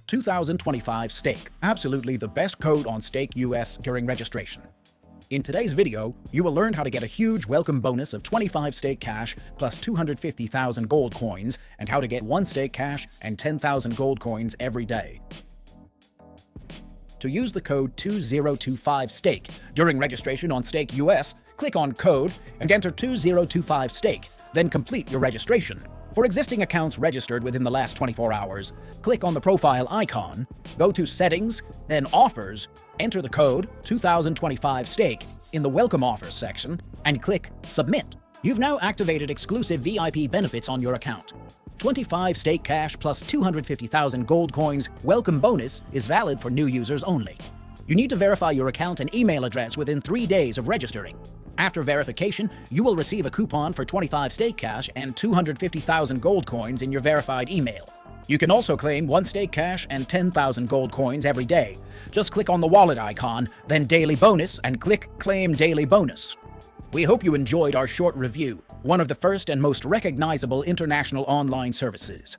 2025STAKE, absolutely the best code on Stake US during registration. In today's video, you will learn how to get a huge welcome bonus of 25 stake cash plus 250,000 gold coins, and how to get 1 stake cash and 10,000 gold coins every day. To use the code 2025STAKE during registration on Stake US, click on Code and enter 2025STAKE, then complete your registration. For existing accounts registered within the last 24 hours, click on the profile icon, go to Settings, then Offers, enter the code 2025STAKE in the Welcome Offers section, and click Submit. You've now activated exclusive VIP benefits on your account. 25 stake cash plus 250,000 gold coins welcome bonus is valid for new users only. You need to verify your account and email address within 3 days of registering. After verification, you will receive a coupon for 25 stake cash and 250,000 gold coins in your verified email. You can also claim 1 stake cash and 10,000 gold coins every day. Just click on the wallet icon, then Daily Bonus, and click Claim Daily Bonus. We hope you enjoyed our short review, one of the first and most recognizable international online services.